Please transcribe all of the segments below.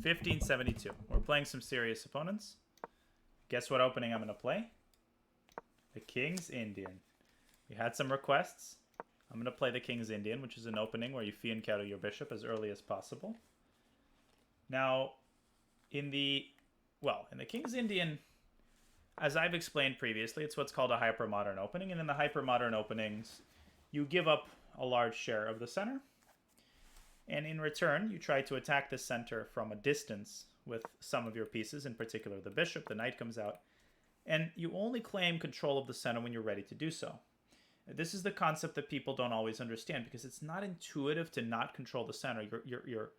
1572. We're playing some serious opponents. Guess what opening I'm going to play? The King's Indian. We had some requests. I'm going to play the King's Indian, which is an opening where you fee and counter your bishop as early as possible. Now, in the King's Indian, as I've explained previously, it's what's called a hypermodern opening. And in the hypermodern openings, you give up a large share of the center. And in return, you try to attack the center from a distance with some of your pieces, in particular the bishop. The knight comes out. And you only claim control of the center when you're ready to do so. This is the concept that people don't always understand because it's not intuitive to not control the center. You're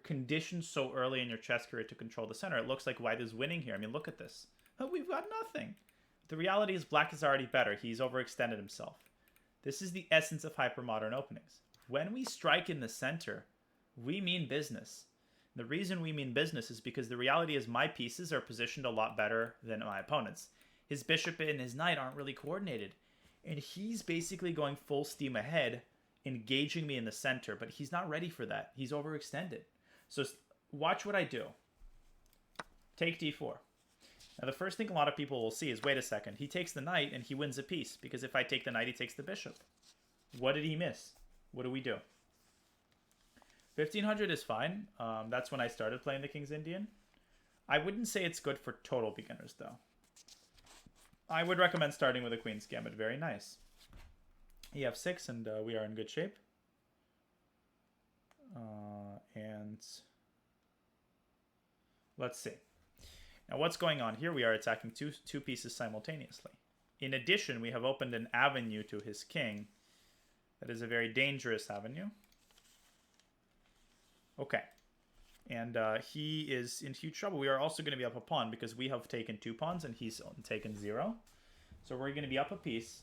conditioned so early in your chess career to control the center. It looks like white is winning here. I mean, look at this. Oh, we've got nothing. The reality is black is already better. He's overextended himself. This is the essence of hypermodern openings. When we strike in the center, we mean business. The reason we mean business is because the reality is my pieces are positioned a lot better than my opponent's. His bishop and his knight aren't really coordinated. And he's basically going full steam ahead, engaging me in the center, but he's not ready for that. He's overextended. So watch what I do. Take d4. Now the first thing a lot of people will see is, wait a second, he takes the knight and he wins a piece, because if I take the knight, he takes the bishop. What did he miss? What do we do? 1500 is fine. That's when I started playing the King's Indian. I wouldn't say it's good for total beginners, though. I would recommend starting with a Queen's Gambit. Very nice. EF6, and we are in good shape. And let's see. Now, what's going on here? We are attacking two pieces simultaneously. In addition, we have opened an avenue to his king. That is a very dangerous avenue. Okay. And he is in huge trouble. We are also going to be up a pawn because we have taken 2 pawns and he's taken 0. So we're going to be up a piece.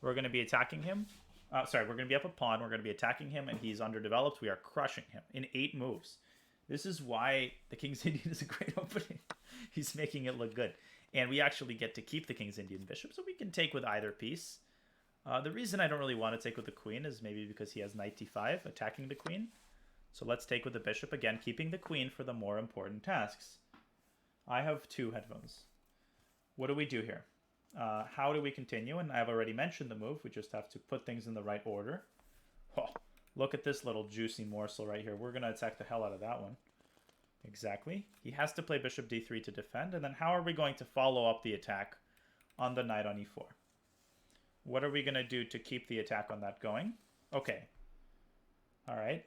We're going to be attacking him. We're going to be up a pawn. We're going to be attacking him and he's underdeveloped. We are crushing him in 8 moves. This is why the King's Indian is a great opening. He's making it look good. And we actually get to keep the King's Indian bishop, so we can take with either piece. The reason I don't really want to take with the queen is maybe because he has knight d5, attacking the queen. So let's take with the bishop, again, keeping the queen for the more important tasks. I have 2 headphones. What do we do here? How do we continue? And I've already mentioned the move. We just have to put things in the right order. Oh, look at this little juicy morsel right here. We're going to attack the hell out of that one. Exactly. He has to play bishop d3 to defend. And then how are we going to follow up the attack on the knight on e4? What are we going to do to keep the attack on that going? Okay. All right.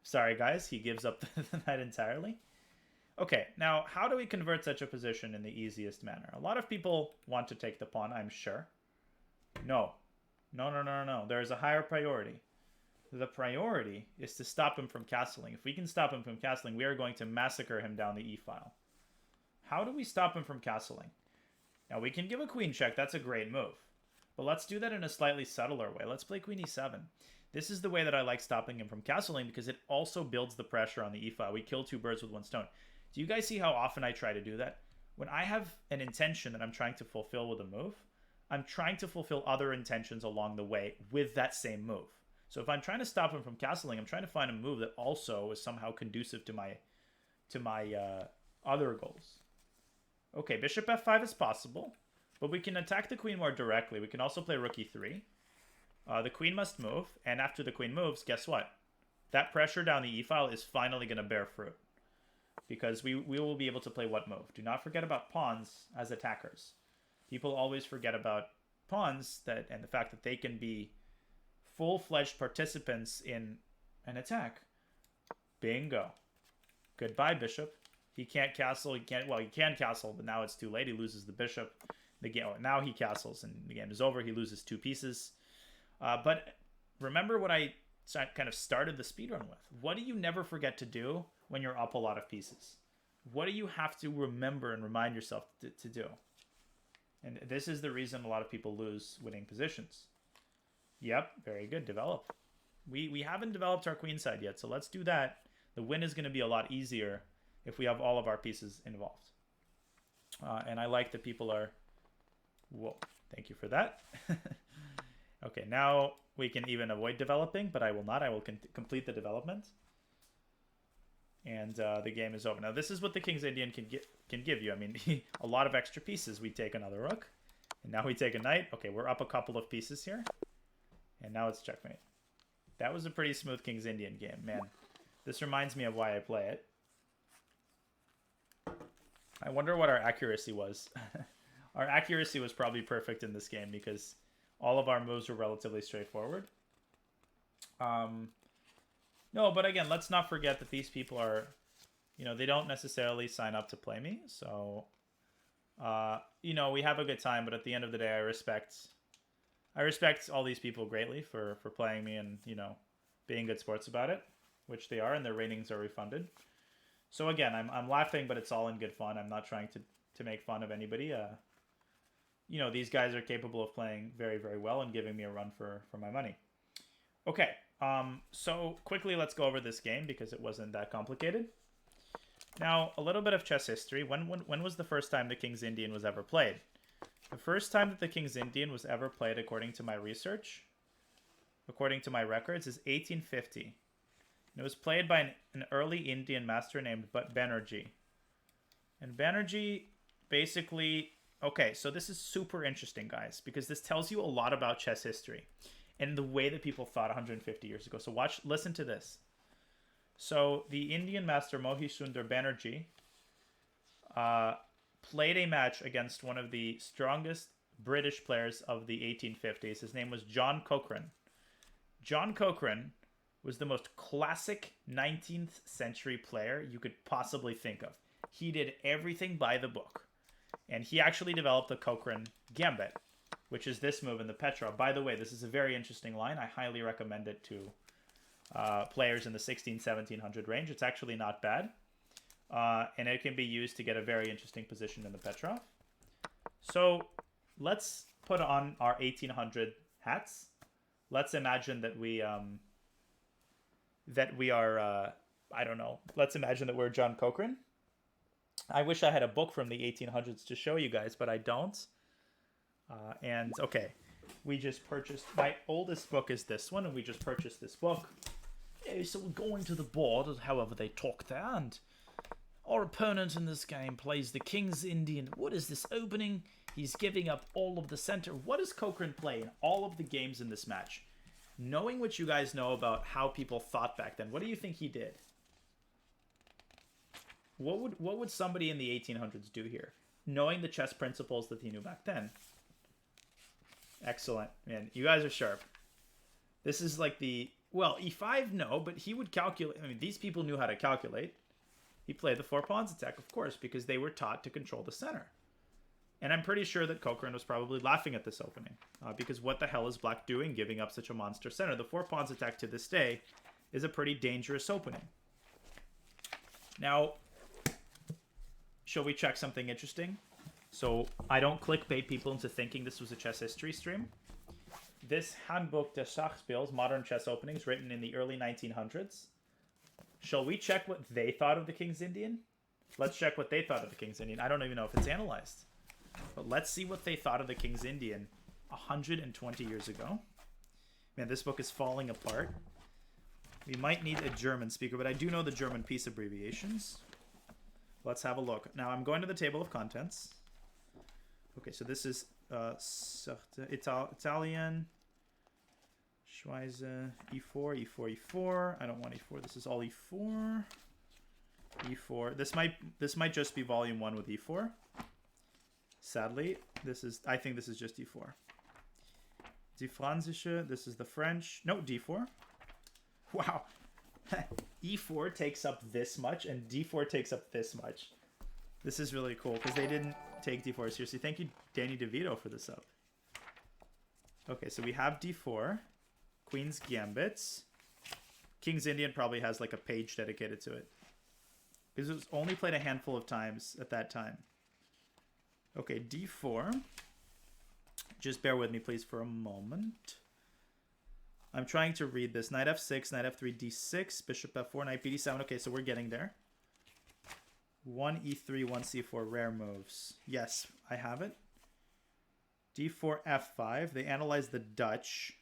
Sorry, guys. He gives up the knight entirely. Okay. Now, how do we convert such a position in the easiest manner? A lot of people want to take the pawn, I'm sure. No. No. There is a higher priority. The priority is to stop him from castling. If we can stop him from castling, we are going to massacre him down the e-file. How do we stop him from castling? Now, we can give a queen check. That's a great move. But let's do that in a slightly subtler way. Let's play queen e7. This is the way that I like stopping him from castling because it also builds the pressure on the e-file. We kill 2 birds with 1 stone. Do you guys see how often I try to do that? When I have an intention that I'm trying to fulfill with a move, I'm trying to fulfill other intentions along the way with that same move. So if I'm trying to stop him from castling, I'm trying to find a move that also is somehow conducive to my other goals. Okay, bishop f5 is possible, but we can attack the queen more directly. We can also play rook e3. The queen must move, and after the queen moves, guess what? That pressure down the e-file is finally going to bear fruit. Because we will be able to play what move? Do not forget about pawns as attackers. People always forget about pawns and the fact that they can be full-fledged participants in an attack. Bingo. Goodbye, bishop. He can't castle. He can castle, but now it's too late. He loses the bishop. Now he castles, and the game is over. He loses 2 pieces. But remember what I kind of started the speedrun with. What do you never forget to do when you're up a lot of pieces? What do you have to remember and remind yourself to do? And this is the reason a lot of people lose winning positions. Yep, very good. Develop. We haven't developed our queen side yet, so let's do that. The win is going to be a lot easier if we have all of our pieces involved. And I like that people are... Whoa, thank you for that. Okay, now we can even avoid developing, but I will not. I will complete the development. And the game is over. Now, this is what the King's Indian can give you. I mean, a lot of extra pieces. We take another rook. And now we take a knight. Okay, we're up a couple of pieces here. And now it's checkmate. That was a pretty smooth King's Indian game. Man, this reminds me of why I play it. I wonder what our accuracy was. Our accuracy was probably perfect in this game because all of our moves were relatively straightforward. No, but again, let's not forget that these people are, you know, they don't necessarily sign up to play me. So, you know, we have a good time, but at the end of the day, I respect all these people greatly for playing me and, you know, being good sports about it, which they are, and their ratings are refunded. So again, I'm laughing, but it's all in good fun. I'm not trying to make fun of anybody. You know, these guys are capable of playing very, very well and giving me a run for my money. Okay, so quickly let's go over this game because it wasn't that complicated. Now, a little bit of chess history. When was the first time the King's Indian was ever played? The first time that the King's Indian was ever played, according to my research, according to my records, is 1850. And it was played by an early Indian master named Banerjee. And Banerjee basically... Okay, so this is super interesting, guys, because this tells you a lot about chess history and the way that people thought 150 years ago. So listen to this. So the Indian master Mohisundar Banerjee played a match against one of the strongest British players of the 1850s. His name was John Cochrane. John Cochrane was the most classic 19th century player you could possibly think of. He did everything by the book. And he actually developed the Cochrane Gambit, which is this move in the Petrov. By the way, this is a very interesting line. I highly recommend it to players in the 1600-1700 range. It's actually not bad. And it can be used to get a very interesting position in the Petrov. So let's put on our 1800 hats. Let's imagine that we are, I don't know, let's imagine that we're John Cochrane. I wish I had a book from the 1800s to show you guys, but I don't. And, okay, we just purchased... My oldest book is this one, and we just purchased this book. Yeah, so we're going to the board, however they talk there, and our opponent in this game plays the King's Indian. What is this opening? He's giving up all of the center. What does Cochrane play in all of the games in this match? Knowing what you guys know about how people thought back then, what do you think he did? What would somebody in the 1800s do here? Knowing the chess principles that he knew back then. Excellent. Man, you guys are sharp. This is like the... Well, e5, no, but he would calculate... I mean, these people knew how to calculate. He played the 4 pawns attack, of course, because they were taught to control the center. And I'm pretty sure that Cochrane was probably laughing at this opening. Because what the hell is black doing giving up such a monster center? The 4 pawns attack to this day is a pretty dangerous opening. Now... Shall we check something interesting? So I don't clickbait people into thinking this was a chess history stream. This Handbuch des Schachspiels, Modern Chess Openings, written in the early 1900s. Shall we check what they thought of the King's Indian? Let's check what they thought of the King's Indian. I don't even know if it's analyzed. But let's see what they thought of the King's Indian 120 years ago. Man, this book is falling apart. We might need a German speaker, but I do know the German piece abbreviations. Let's have a look. Now, I'm going to the table of contents. Okay, so this is Italian. Schweizer, E4, E4, E4. I don't want E4. This is all E4. E4. This might just be volume 1 with E4. Sadly, I think this is just E4. Die Franzische, this is the French. No, D4. Wow. E4 takes up this much, and D4 takes up this much. This is really cool, because they didn't take D4 seriously. Thank you, Danny DeVito, for the sub. Okay, so we have D4. Queen's Gambits. King's Indian probably has like a page dedicated to it. Because it was only played a handful of times at that time. Okay, D4. Just bear with me, please, for a moment. I'm trying to read this. Knight F6, Knight F3, D6, Bishop F4, Knight BD7. Okay, so we're getting there. 1 E3, 1 C4, rare moves. Yes, I have it. D4, F5. They analyze the Dutch.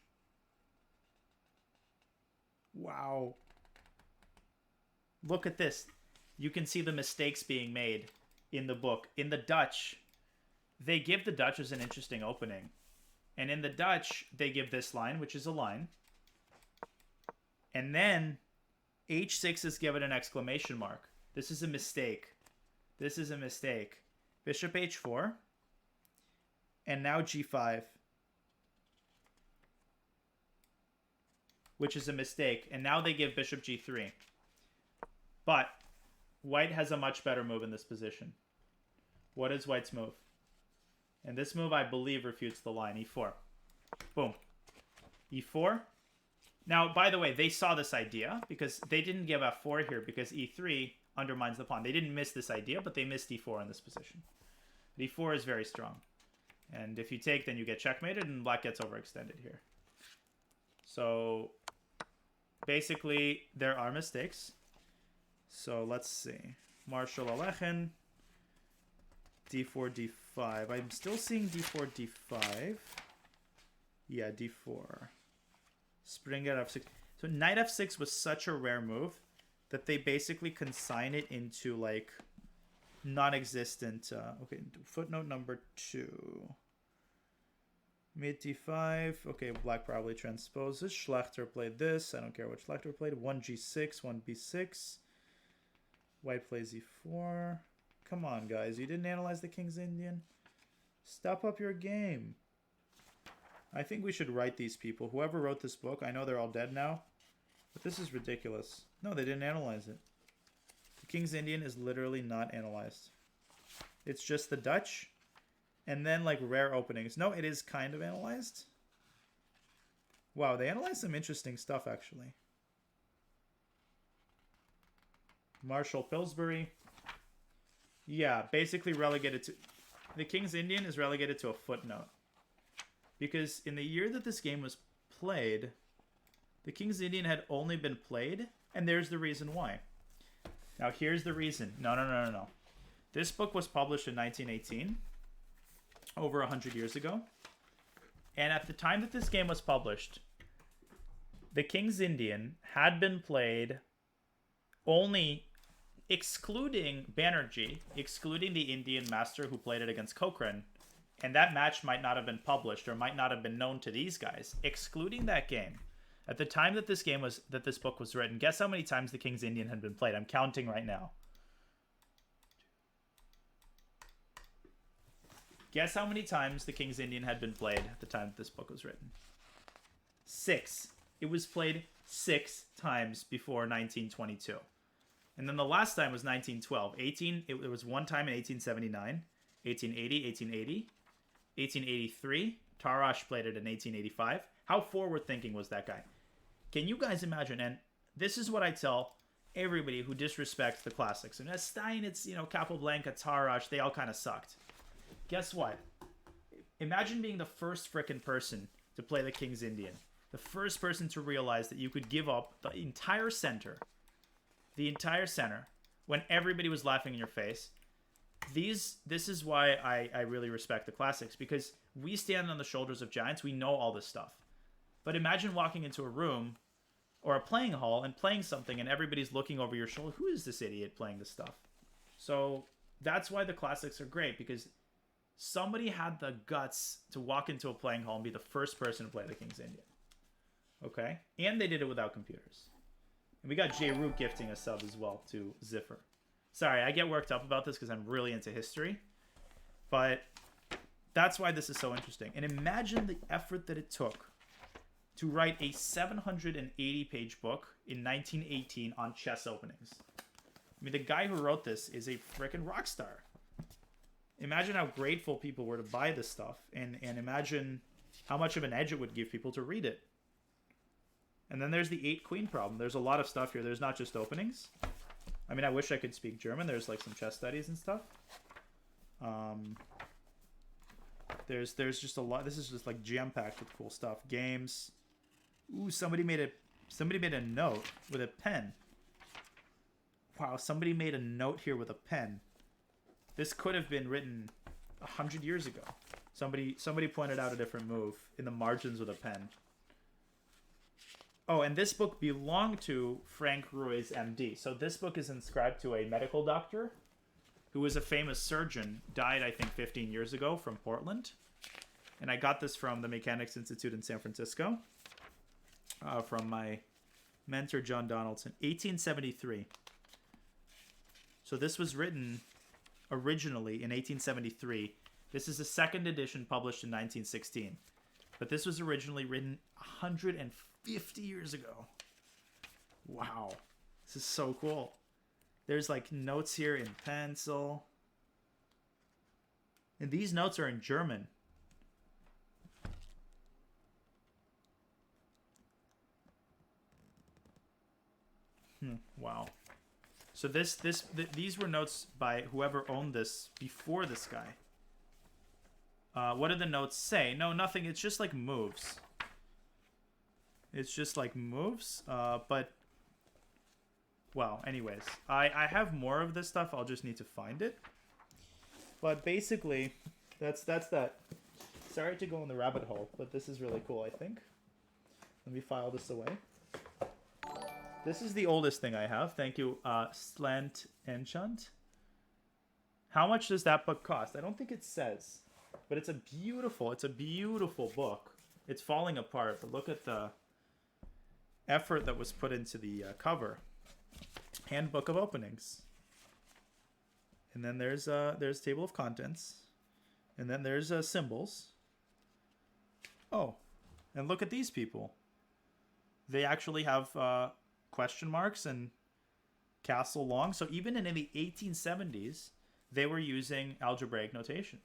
Wow. Look at this. You can see the mistakes being made in the book. In the Dutch, they give the Dutch as an interesting opening. And in the Dutch, they give this line, which is a line. And then h6 is given an exclamation mark. This is a mistake. This is a mistake. Bishop h4. And now g5. Which is a mistake. And now they give bishop g3. But white has a much better move in this position. What is white's move? And this move, I believe, refutes the line. e4. Boom. e4. Now, by the way, they saw this idea because they didn't give f4 here because e3 undermines the pawn. They didn't miss this idea, but they missed e4 in this position. But e4 is very strong. And if you take, then you get checkmated, and black gets overextended here. So, basically, there are mistakes. So, let's see. Marshal Alekhine. d4, d5. I'm still seeing d4, d5. Yeah, d4. Spring at f6. So knight f6 was such a rare move that they basically consign it into like non-existent. Okay, footnote number 2. Mid d5. Okay, black probably transposes. Schlechter played this. I don't care what Schlechter played. 1g6, 1b6. White plays e4. Come on, guys. You didn't analyze the King's Indian? Step up your game. I think we should write these people. Whoever wrote this book, I know they're all dead now, but this is ridiculous. No, they didn't analyze it. The King's Indian is literally not analyzed. It's just the Dutch, and then like rare openings. No, it is kind of analyzed. Wow, they analyzed some interesting stuff, actually. Marshall Pillsbury. Yeah, basically relegated to... The King's Indian is relegated to a footnote. Because in the year that this game was played, the King's Indian had only been played, and there's the reason why. Now, here's the reason. No. This book was published in 1918, over 100 years ago. And at the time that this game was published, the King's Indian had been played only... excluding Banerjee, excluding the Indian master who played it against Cochrane, and that match might not have been published or might not have been known to these guys. Excluding that game, at the time that this book was written, guess how many times the King's Indian had been played? I'm counting right now. Guess how many times the King's Indian had been played at the time that this book was written? 6. It was played 6 times before 1922. And then the last time was 1912. It was one time in 1879, 1880, 1880, 1883. Tarash played it in 1885. How forward thinking was that guy? Can you guys imagine? And this is what I tell everybody who disrespects the classics. And as Steinitz, Capablanca, Tarash, they all kind of sucked. Guess what? Imagine being the first frickin' person to play the King's Indian. The first person to realize that you could give up the entire center. The entire center, when everybody was laughing in your face. This is why I really respect the classics, because we stand on the shoulders of giants. We know all this stuff. But imagine walking into a room or a playing hall and playing something and everybody's looking over your shoulder. Who is this idiot playing this stuff? So that's why the classics are great, because somebody had the guts to walk into a playing hall and be the first person to play the King's Indian. Okay? And they did it without computers. And we got J. Root gifting a sub as well to Ziffer. Sorry, I get worked up about this because I'm really into history. But that's why this is so interesting. And imagine the effort that it took to write a 780-page book in 1918 on chess openings. I mean, the guy who wrote this is a freaking rock star. Imagine how grateful people were to buy this stuff. And imagine how much of an edge it would give people to read it. And then there's the 8-queen problem. There's a lot of stuff here. There's not just openings. I mean, I wish I could speak German. There's like some chess studies and stuff. There's just a lot. This is just like jam-packed with cool stuff. Games. Ooh, somebody made a note with a pen. Wow, somebody made a note here with a pen. This could have been written 100 years ago. Somebody pointed out a different move in the margins with a pen. Oh, and this book belonged to Frank Ruiz, MD. So this book is inscribed to a medical doctor who was a famous surgeon, died, I think, 15 years ago from Portland. And I got this from the Mechanics Institute in San Francisco from my mentor, John Donaldson. 1873. So this was written originally in 1873. This is a second edition published in 1916. But this was originally written 150 years ago. Wow. This is so cool. There's like notes here in pencil. And these notes are in German. Wow. So these were notes by whoever owned this before this guy. What did the notes say? No, nothing. It's just like moves. It's just like moves. But, well, anyways. I have more of this stuff. I'll just need to find it. But basically, that's that. Sorry to go in the rabbit hole, but this is really cool, I think. Let me file this away. This is the oldest thing I have. Thank you, Slant Enchant. How much does that book cost? I don't think it says. But it's a beautiful book. It's falling apart, but look at the effort that was put into the cover. Handbook of Openings. And then there's table of contents. And then there's symbols. Oh, and look at these people. They actually have question marks and castle long. So even in the 1870s, they were using algebraic notation.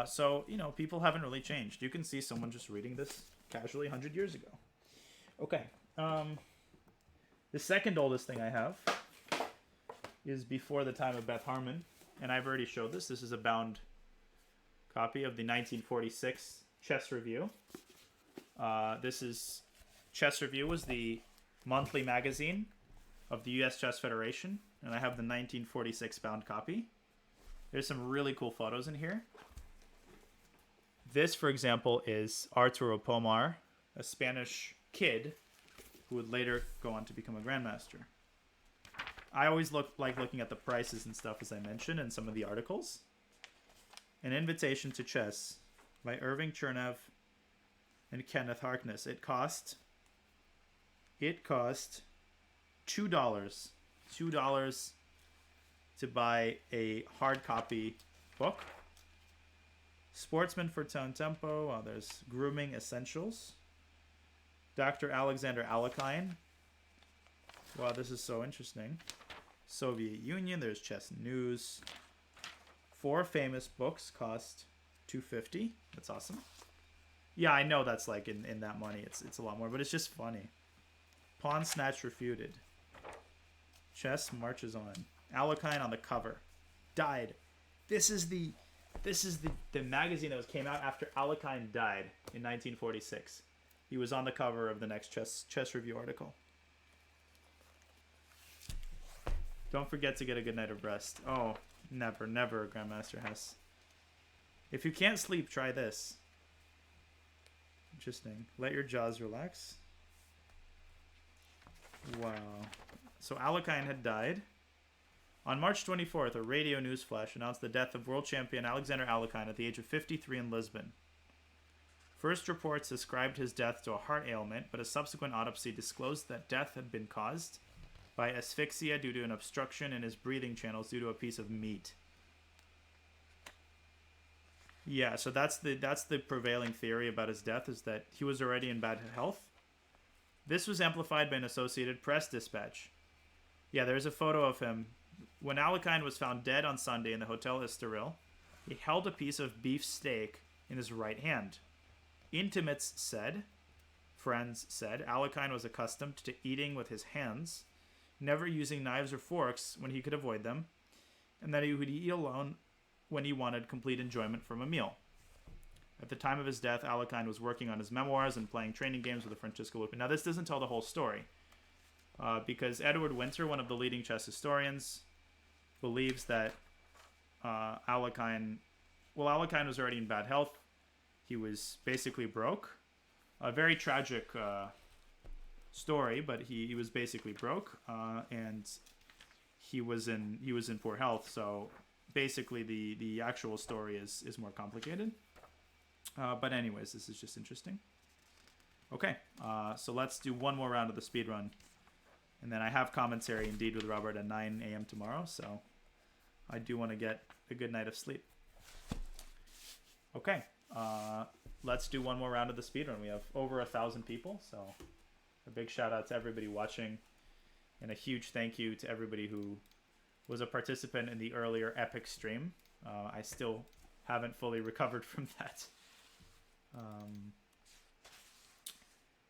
So, you know, people haven't really changed. You can see someone just reading this casually 100 years ago. Okay. The second oldest thing I have is before the time of Beth Harmon. And I've already showed this. This is a bound copy of the 1946 Chess Review. Chess Review was the monthly magazine of the U.S. Chess Federation. And I have the 1946 bound copy. There's some really cool photos in here. This, for example, is Arturo Pomar, a Spanish kid who would later go on to become a grandmaster. I always like looking at the prices and stuff, as I mentioned, in some of the articles. An Invitation to Chess by Irving Chernev and Kenneth Harkness. It cost $2. $2 to buy a hard copy book. Sportsman for Tone Tempo. Oh, there's Grooming Essentials. Dr. Alexander Alekhine. Wow, this is so interesting. Soviet Union. There's Chess News. 4 famous books cost $2.50. That's awesome. Yeah, I know that's like in that money. It's a lot more, but it's just funny. Pawn Snatch Refuted. Chess Marches On. Alekhine on the cover. Died. This is the magazine that came out after Alekhine died in 1946. He was on the cover of the next chess review article. Don't forget to get a good night of rest. Oh, never, never, Grandmaster Hess. If you can't sleep, try this. Interesting. Let your jaws relax. Wow. So Alekhine had died. On March 24th, a radio news flash announced the death of world champion Alexander Alekhine at the age of 53 in Lisbon. First reports ascribed his death to a heart ailment, but a subsequent autopsy disclosed that death had been caused by asphyxia due to an obstruction in his breathing channels due to a piece of meat. Yeah, so that's the prevailing theory about his death, is that he was already in bad health. This was amplified by an Associated Press dispatch. Yeah, there's a photo of him. When Alekhine was found dead on Sunday in the Hotel Estoril, he held a piece of beef steak in his right hand. Intimates said, friends said, Alekhine was accustomed to eating with his hands, never using knives or forks when he could avoid them, and that he would eat alone when he wanted complete enjoyment from a meal. At the time of his death, Alekhine was working on his memoirs and playing training games with Francisco Lupin. Now, this doesn't tell the whole story, because Edward Winter, one of the leading chess historians, believes that Alekhine was already in bad health. He was basically broke. A very tragic story, but he was basically broke, and he was in poor health. So basically, the actual story is more complicated. But anyways, this is just interesting. Okay, so let's do one more round of the speed run, and then I have commentary indeed with Robert at 9 a.m. tomorrow. So I do want to get a good night of sleep. Okay, let's do one more round of the speedrun. We have over 1,000 people, so a big shout out to everybody watching, and a huge thank you to everybody who was a participant in the earlier epic stream. I still haven't fully recovered from that.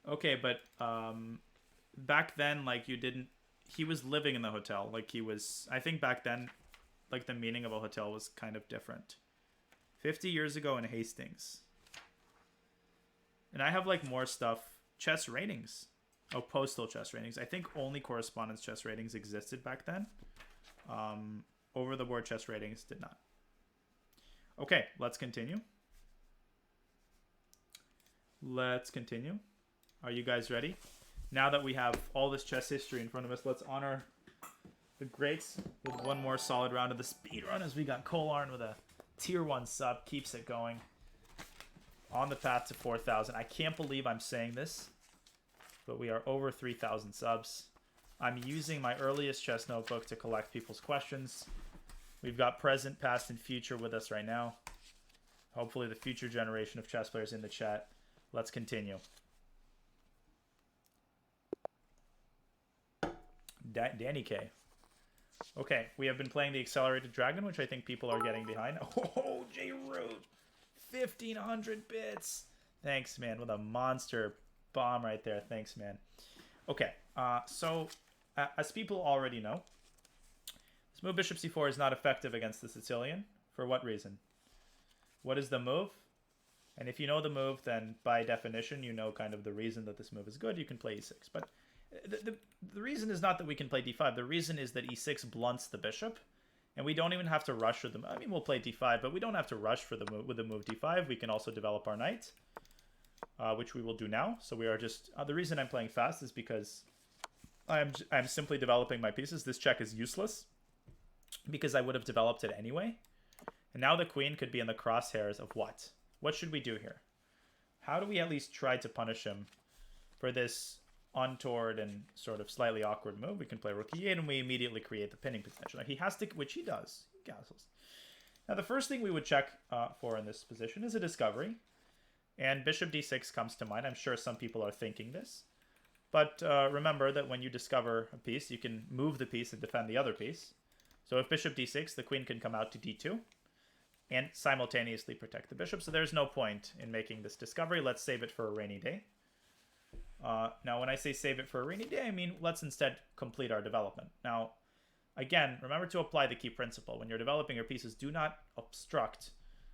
Okay, but back then, like, you didn't... He was living in the hotel. Like, he was... I think back then, like, the meaning of a hotel was kind of different. 50 years ago in Hastings. And I have, like, more stuff. Chess ratings. Oh, postal chess ratings. I think only correspondence chess ratings existed back then. Over-the-board chess ratings did not. Okay, let's continue. Let's continue. Are you guys ready? Now that we have all this chess history in front of us, let's honor the greats with one more solid round of the speed run, as we got Kolarn with a tier 1 sub. Keeps it going. On the path to 4,000. I can't believe I'm saying this, but we are over 3,000 subs. I'm using my earliest chess notebook to collect people's questions. We've got present, past, and future with us right now. Hopefully the future generation of chess players in the chat. Let's continue. Danny K. Okay, we have been playing the Accelerated Dragon, which I think people are getting behind. Oh, J Root. 1,500 bits. Thanks, man. With a monster bomb right there. Thanks, man. Okay, so as people already know, this move bishop c4 is not effective against the Sicilian. For what reason? What is the move? And if you know the move, then by definition, you know kind of the reason that this move is good. You can play e6. But the reason is not that we can play d5. The reason is that e6 blunts the bishop. And we don't even have to rush with them. I mean, we'll play d5, but we don't have to rush for the move with the move d5. We can also develop our knight, which we will do now. So we are just... the reason I'm playing fast is because I'm simply developing my pieces. This check is useless because I would have developed it anyway. And now the queen could be in the crosshairs of what? What should we do here? How do we at least try to punish him for this untoward and sort of slightly awkward move? We can play rook e8 and we immediately create the pinning potential. Now, he has to, which he does. He castles. Now the first thing we would check for in this position is a discovery. And bishop d6 comes to mind. I'm sure some people are thinking this. But remember that when you discover a piece, you can move the piece and defend the other piece. So if bishop d6, the queen can come out to d2 and simultaneously protect the bishop. So there's no point in making this discovery. Let's save it for a rainy day. Now, when I say save it for a rainy day, I mean let's instead complete our development. Now, again, remember to apply the key principle. When you're developing your pieces, do not obstruct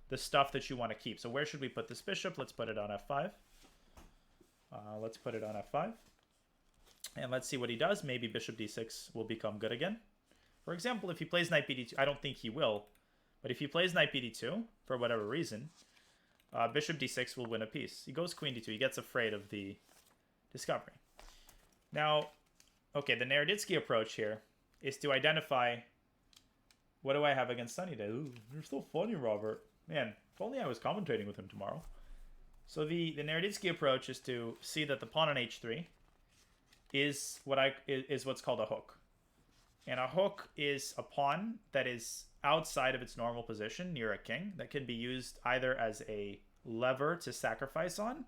the stuff that you want to keep. So where should we put this bishop? Let's put it on f5. Let's put it on f5. And let's see what he does. Maybe bishop d6 will become good again. For example, if he plays knight bd2, I don't think he will. But if he plays knight bd2, for whatever reason, bishop d6 will win a piece. He goes queen d2. He gets afraid of the discovery. Now, okay, the Naroditsky approach here is to identify, what do I have against Sunny Day? Ooh, you're so funny, Robert. Man, if only I was commentating with him tomorrow. So the Naroditsky approach is to see that the pawn on h3 is what's called a hook. And a hook is a pawn that is outside of its normal position near a king that can be used either as a lever to sacrifice on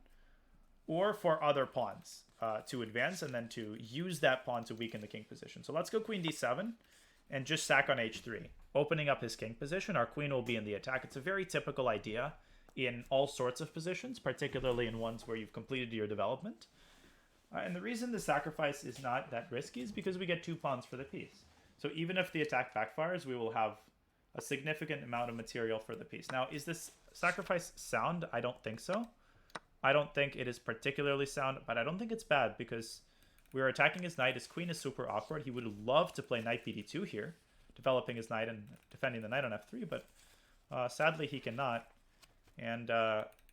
or for other pawns to advance and then to use that pawn to weaken the king position. So let's go queen d7 and just sack on h3, opening up his king position. Our queen will be in the attack. It's a very typical idea in all sorts of positions, particularly in ones where you've completed your development. And the reason the sacrifice is not that risky is because we get 2 pawns for the piece. So even if the attack backfires, we will have a significant amount of material for the piece. Now, is this sacrifice sound? I don't think so. I don't think it is particularly sound, but I don't think it's bad because we're attacking his knight. His queen is super awkward. He would love to play knight bd2 here, developing his knight and defending the knight on f3, but sadly he cannot. And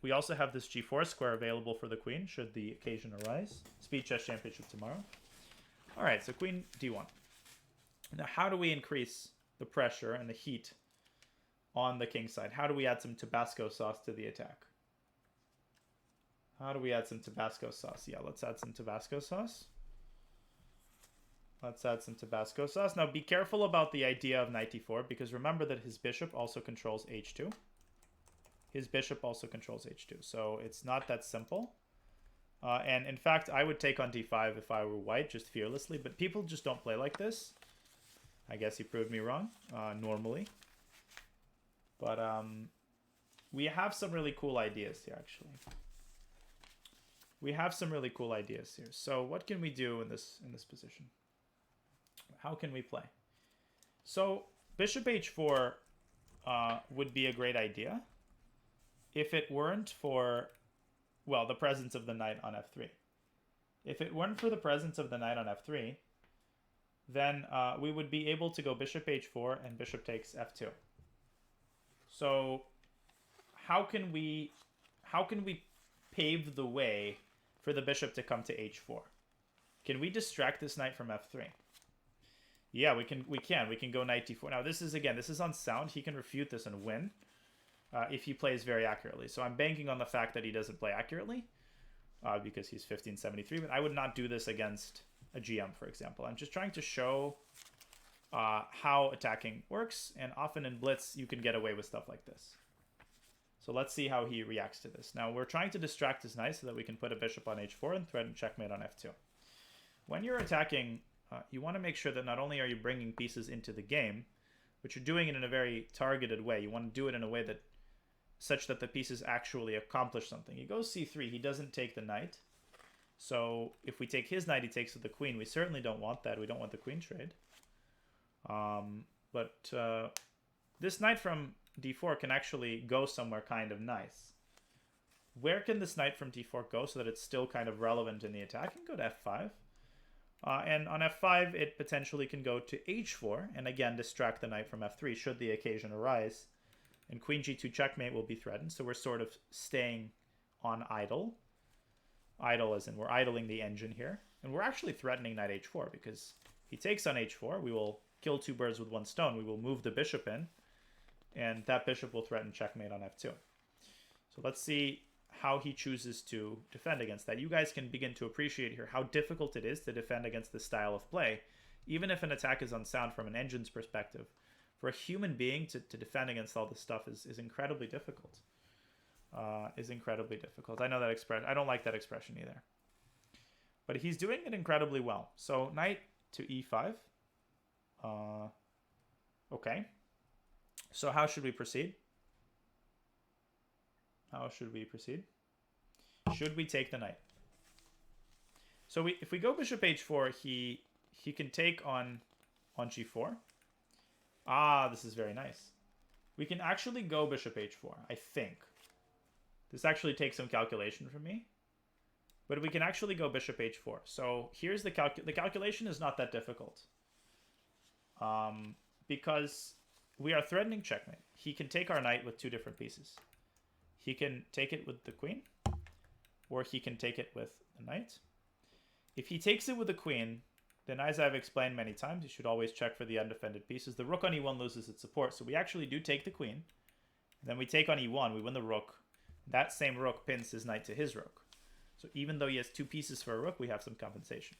we also have this g4 square available for the queen, should the occasion arise. Speed chess championship tomorrow. All right, so queen d1. Now, how do we increase the pressure and the heat on the king side? How do we add some Tabasco sauce to the attack? How do we add some Tabasco sauce? Yeah, let's add some Tabasco sauce. Let's add some Tabasco sauce. Now, be careful about the idea of knight d4, because remember that his bishop also controls h2. His bishop also controls h2, so it's not that simple. And in fact, I would take on d5 if I were white, just fearlessly, but people just don't play like this. I guess he proved me wrong, normally. But we have some really cool ideas here, actually. We have some really cool ideas here. So what can we do in this position? How can we play? So bishop h4 would be a great idea if it weren't for, well, the presence of the knight on f3. If it weren't for the presence of the knight on f3, then we would be able to go bishop h4 and bishop takes f2. So how can we pave the way for the bishop to come to h4? Can we distract this knight from f3? Yeah, we can go knight d4. Now this is on sound. He can refute this and win if he plays very accurately. So I'm banking on the fact that he doesn't play accurately because he's 1573, but I would not do this against a GM, for example. I'm just trying to show how attacking works, and often in blitz you can get away with stuff like this. So let's see how he reacts to this. Now we're trying to distract his knight so that we can put a bishop on h4 and threaten checkmate on f2. When you're attacking, you want to make sure that not only are you bringing pieces into the game, but you're doing it in a very targeted way. You want to do it in a way that such that the pieces actually accomplish something. He goes c3. He doesn't take the knight. So if we take his knight, he takes with the queen. We certainly don't want that. We don't want the queen trade. But this knight from d4 can actually go somewhere kind of nice. Where can this knight from d4 go so that it's still kind of relevant in the attack? It can go to f5. And on f5, it potentially can go to h4, and again, distract the knight from f3 should the occasion arise. And queen g2 checkmate will be threatened, so we're sort of staying on idle. Idle as in we're idling the engine here. And we're actually threatening knight h4, because he takes on h4, we will kill two birds with one stone. We will move the bishop in, and that bishop will threaten checkmate on f2. So let's see how he chooses to defend against that. You guys can begin to appreciate here how difficult it is to defend against this style of play, even if an attack is unsound from an engine's perspective. For a human being to defend against all this stuff is incredibly difficult. I know that expression. I don't like that expression either. But he's doing it incredibly well. So knight to e5. Okay. So how should we proceed? How should we proceed? Should we take the knight? So if we go bishop h4, he can take on g4. Ah, this is very nice. We can actually go bishop h4, I think. This actually takes some calculation from me. But we can actually go bishop h4. So here's the calculation is not that difficult. Because we are threatening checkmate. He can take our knight with two different pieces. He can take it with the queen, or he can take it with the knight. If he takes it with the queen, then as I've explained many times, you should always check for the undefended pieces. The rook on e1 loses its support, so we actually do take the queen. Then we take on e1, we win the rook. That same rook pins his knight to his rook. So even though he has two pieces for a rook, we have some compensation.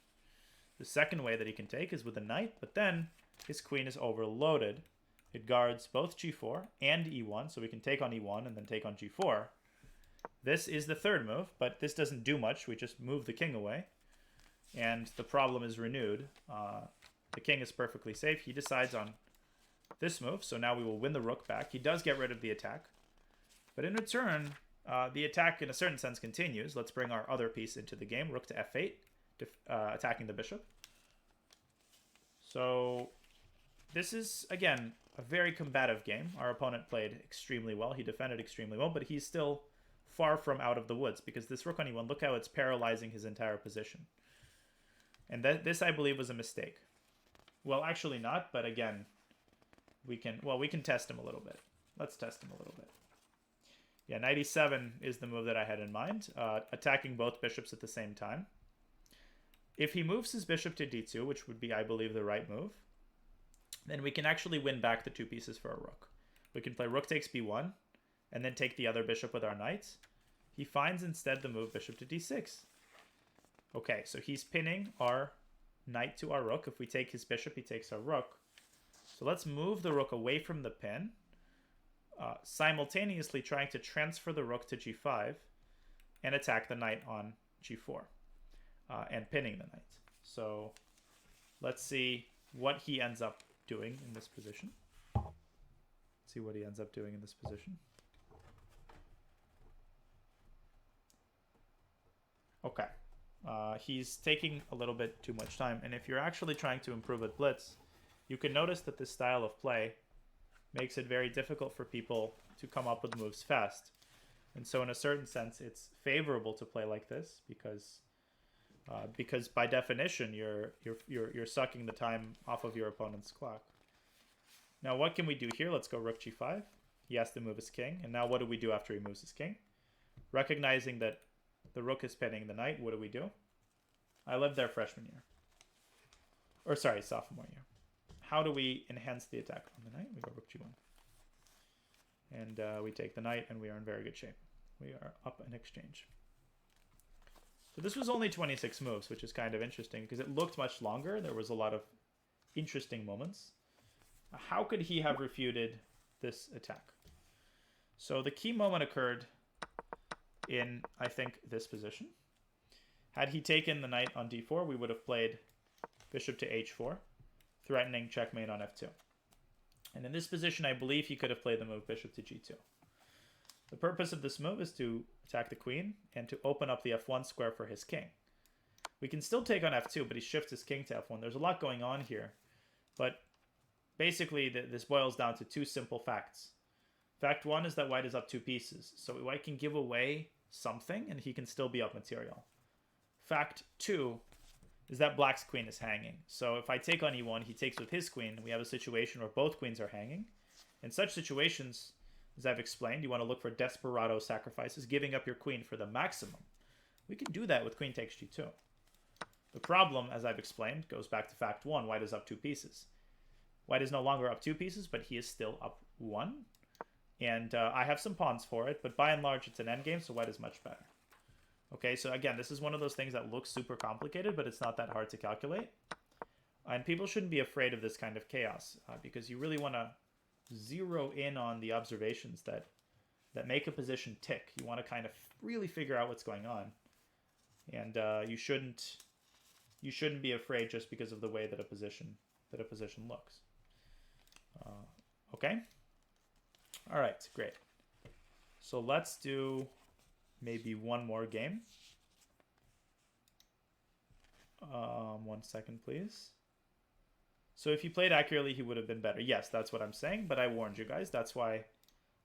The second way that he can take is with the knight, but then his queen is overloaded. It guards both g4 and e1, so we can take on e1 and then take on g4. This is the third move, but this doesn't do much. We just move the king away, and the problem is renewed. The king is perfectly safe. He decides on this move, so now we will win the rook back. He does get rid of the attack, but in return, the attack in a certain sense continues. Let's bring our other piece into the game, rook to f8, attacking the bishop. So this is, again, a very combative game. Our opponent played extremely well. He defended extremely well, but he's still far from out of the woods because this rook on e1, look how it's paralyzing his entire position. And this, I believe, was a mistake. Well, actually not, but again, we can test him a little bit. Let's test him a little bit. Yeah, knight e7 is the move that I had in mind, attacking both bishops at the same time. If he moves his bishop to d2, which would be, I believe, the right move, then we can actually win back the 2 pieces for a rook. We can play rook takes b1, and then take the other bishop with our knights. He finds instead the move bishop to d6. Okay, so he's pinning our knight to our rook. If we take his bishop, he takes our rook. So let's move the rook away from the pin, simultaneously trying to transfer the rook to g5 and attack the knight on g4, and pinning the knight. So let's see what he ends up doing in this position. See what he ends up doing in this position. Okay. He's taking a little bit too much time. And if you're actually trying to improve at blitz, you can notice that this style of play makes it very difficult for people to come up with moves fast. And so in a certain sense, it's favorable to play like this because by definition, you're sucking the time off of your opponent's clock. Now, what can we do here? Let's go rook g5. He has to move his king. And now what do we do after he moves his king? Recognizing that the rook is pinning the knight, what do? I lived there freshman year. Or sorry, sophomore year. How do we enhance the attack on the knight? We go rook g1. And we take the knight, and we are in very good shape. We are up in exchange. So this was only 26 moves, which is kind of interesting because it looked much longer. There was a lot of interesting moments. How could he have refuted this attack? So the key moment occurred in, I think, this position. Had he taken the knight on d4, we would have played bishop to h4, threatening checkmate on f2. And in this position, I believe he could have played the move bishop to g2. The purpose of this move is to attack the queen and to open up the f1 square for his king. We can still take on f2, but he shifts his king to f1. There's a lot going on here. But basically, this boils down to 2 simple facts. Fact 1 is that white is up 2 pieces. So white can give away something, and he can still be up material. Fact 2 is that black's queen is hanging. So if I take on e1, he takes with his queen. We have a situation where both queens are hanging. In such situations, as I've explained, you want to look for desperado sacrifices, giving up your queen for the maximum. We can do that with queen takes g2. The problem, as I've explained, goes back to fact 1. White is up 2 pieces. White is no longer up 2 pieces, but he is still up 1. And I have some pawns for it, but by and large, it's an endgame, so white is much better. Okay, so again, this is one of those things that looks super complicated, but it's not that hard to calculate. And people shouldn't be afraid of this kind of chaos, because you really want to zero in on the observations that make a position tick. You want to kind of really figure out what's going on. And you shouldn't be afraid just because of the way that a position looks. Okay? All right, great. So let's do maybe one more game. 1 second, please. So if he played accurately, he would have been better. Yes, that's what I'm saying, but I warned you guys. That's why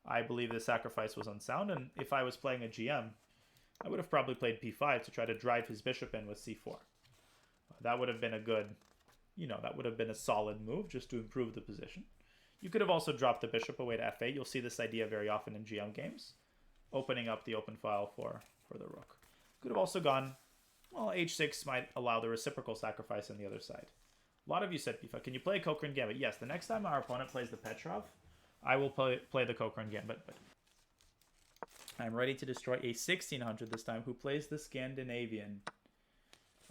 I believe the sacrifice was unsound. And if I was playing a GM, I would have probably played p5 to try to drive his bishop in with c4. That would have been a good, that would have been a solid move just to improve the position. You could have also dropped the bishop away to f8. You'll see this idea very often in GM games, opening up the open file for the rook. Could have also gone, well, h6 might allow the reciprocal sacrifice on the other side. A lot of you said p5. Can you play a Cochrane Gambit? Yes, the next time our opponent plays the Petrov, I will play the Cochrane Gambit. But I'm ready to destroy a 1600 this time. Who plays the Scandinavian?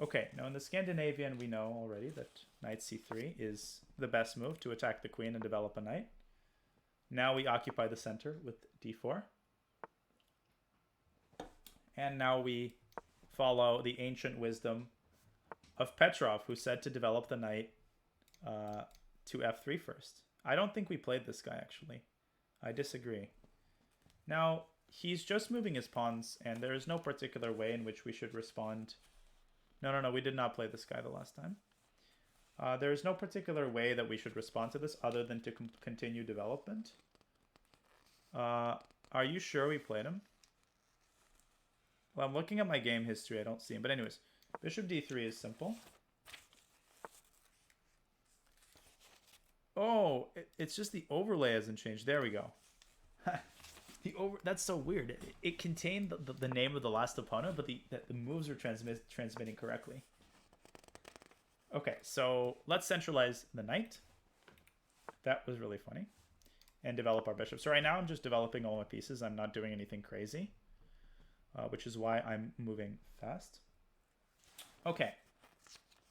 Okay, now in the Scandinavian, we know already that knight c3 is the best move to attack the queen and develop a knight. Now we occupy the center with d4. And now we follow the ancient wisdom of Petrov, who said to develop the knight to f3 first. I don't think we played this guy, actually. I disagree. Now, he's just moving his pawns, and there is no particular way in which we should respond. No, we did not play this guy the last time. There is no particular way that we should respond to this other than to continue development. Are you sure we played him? Well, I'm looking at my game history. I don't see him. But anyways, bishop d3 is simple. Oh, it's just the overlay hasn't changed. There we go. That's so weird. It contained the name of the last opponent, but the moves are transmitting correctly. Okay, so let's centralize the knight. That was really funny. And develop our bishop. So right now I'm just developing all my pieces. I'm not doing anything crazy, which is why I'm moving fast. Okay.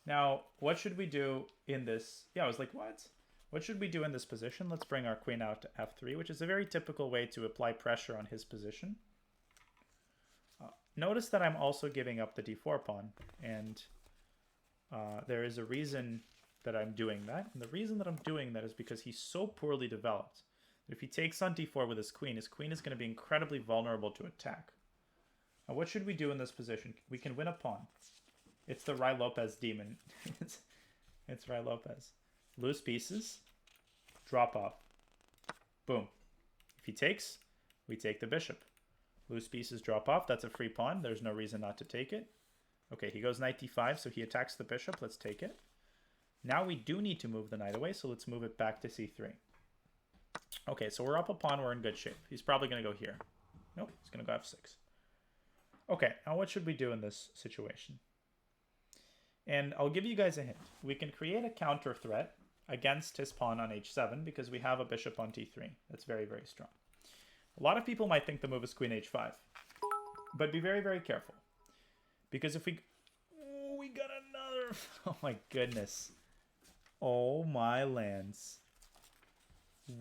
Now, what should we do in this? Yeah, I was like, what? What should we do in this position? Let's bring our queen out to f3, which is a very typical way to apply pressure on his position. Notice that I'm also giving up the d4 pawn, and there is a reason that I'm doing that. And the reason that I'm doing that is because he's so poorly developed that if he takes on d4 with his queen is going to be incredibly vulnerable to attack. Now, what should we do in this position? We can win a pawn. It's the Rai Lopez demon. It's Rai Lopez. Loose pieces. Drop off. Boom. If he takes, we take the bishop. Loose pieces drop off. That's a free pawn. There's no reason not to take it. Okay, he goes knight d5, so he attacks the bishop. Let's take it. Now we do need to move the knight away, so let's move it back to c3. Okay, so we're up a pawn. We're in good shape. He's probably going to go here. Nope, he's going to go f6. Okay, now what should we do in this situation? And I'll give you guys a hint. We can create a counter threat against his pawn on h7 because we have a bishop on t3. That's very, very strong. A lot of people might think the move is queen h5. But be very, very careful. Because if we... Oh, we got another... Oh my goodness. Oh my lands.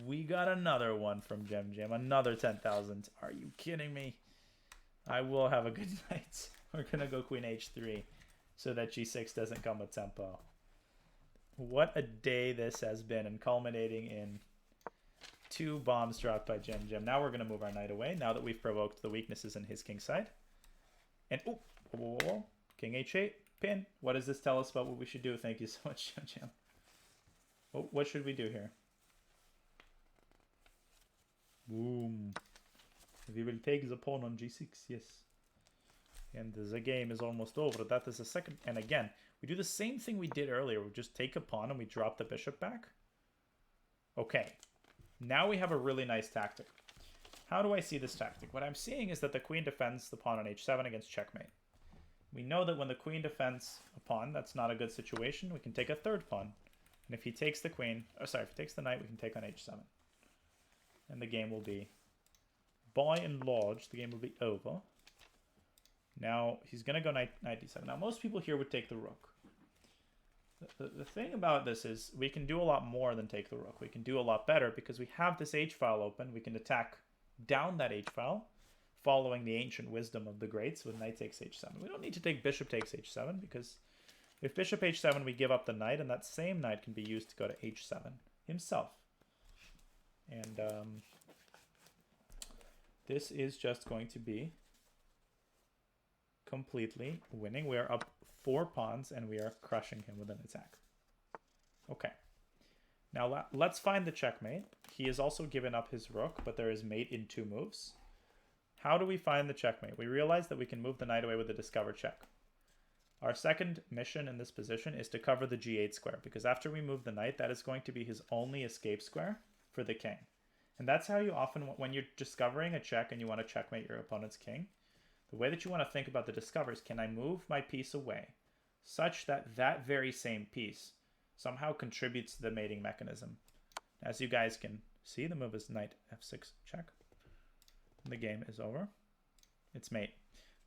We got another one from Gem Jam. Another 10,000. Are you kidding me? I will have a good night. We're going to go queen h3 so that g6 doesn't come with tempo. What a day this has been, and culminating in 2 bombs dropped by Gem Jam. Now we're going to move our knight away now that we've provoked the weaknesses in his king side. And oh, king h8, pin. What does this tell us about what we should do? Thank you so much, Gem Jam. Oh, what should we do here? Boom. We will take the pawn on g6, yes. And the game is almost over. That is a second. And again, we do the same thing we did earlier. We just take a pawn and we drop the bishop back. Okay. Now we have a really nice tactic. How do I see this tactic? What I'm seeing is that the queen defends the pawn on h7 against checkmate. We know that when the queen defends a pawn, that's not a good situation. We can take a third pawn. And if he takes the queen, if he takes the knight, we can take on h7. And the game will be, by and large, the game will be over. Now, he's going to go knight d7. Now, most people here would take the rook. The thing about this is we can do a lot more than take the rook. We can do a lot better because we have this h-file open. We can attack down that h-file, following the ancient wisdom of the greats with knight takes h7. We don't need to take bishop takes h7 because if bishop h7, we give up the knight, and that same knight can be used to go to h7 himself. And this is just going to be completely winning. We are up 4 pawns and we are crushing him with an attack. Okay. Now let's find the checkmate. He has also given up his rook, but there is mate in 2 moves. How do we find the checkmate? We realize that we can move the knight away with the discover check. Our second mission in this position is to cover the g8 square, because after we move the knight, that is going to be his only escape square for the king. And that's how you often, when you're discovering a check and you want to checkmate your opponent's king, the way that you want to think about the discover is, can I move my piece away such that that very same piece somehow contributes to the mating mechanism? As you guys can see, the move is knight f6 check. And the game is over. It's mate.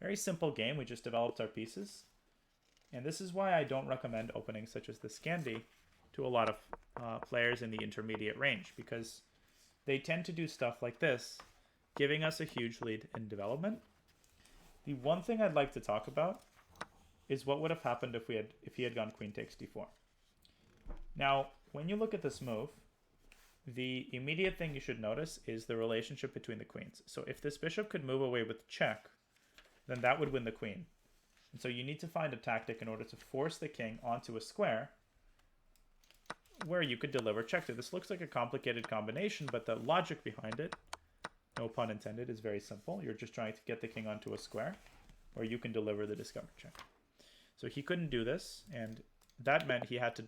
Very simple game. We just developed our pieces. And this is why I don't recommend openings such as the Scandi to a lot of players in the intermediate range, because they tend to do stuff like this, giving us a huge lead in development. The one thing I'd like to talk about is what would have happened if he had gone queen takes d4. Now, when you look at this move, the immediate thing you should notice is the relationship between the queens. So if this bishop could move away with check, then that would win the queen. And so you need to find a tactic in order to force the king onto a square where you could deliver check to. This looks like a complicated combination, but the logic behind it, no pun intended, is very simple. You're just trying to get the king onto a square where you can deliver the discover check. So he couldn't do this, and that meant he had to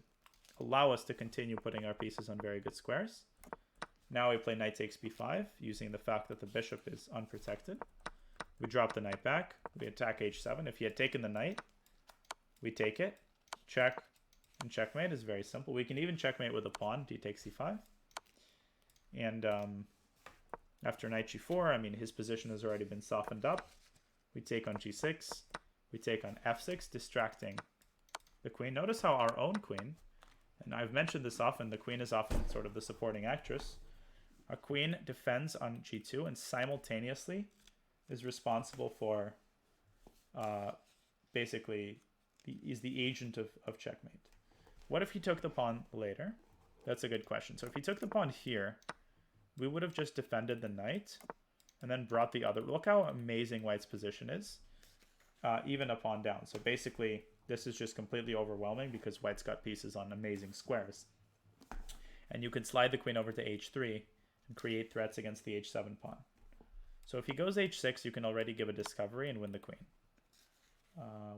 allow us to continue putting our pieces on very good squares. Now we play knight takes b5, using the fact that the bishop is unprotected. We drop the knight back. We attack h7. If he had taken the knight, we take it. Check. And checkmate is very simple. We can even checkmate with a pawn. D takes c5. And after knight g4, I mean, his position has already been softened up. We take on g6. We take on f6, distracting the queen. Notice how our own queen, and I've mentioned this often, the queen is often sort of the supporting actress. Our queen defends on g2 and simultaneously is responsible for basically is the agent of checkmate. What if he took the pawn later? That's a good question. So if he took the pawn here, we would have just defended the knight and then brought the other. Look how amazing white's position is, even a pawn down. So basically, this is just completely overwhelming because white's got pieces on amazing squares. And you could slide the queen over to h3 and create threats against the h7 pawn. So if he goes h6, you can already give a discovery and win the queen.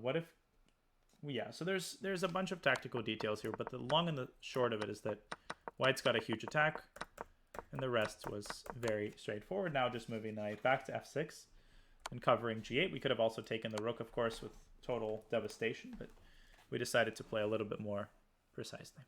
What if... Yeah, so there's a bunch of tactical details here, but the long and the short of it is that white's got a huge attack, and the rest was very straightforward. Now just moving the knight back to f6 and covering g8. We could have also taken the rook, of course, with total devastation, but we decided to play a little bit more precisely.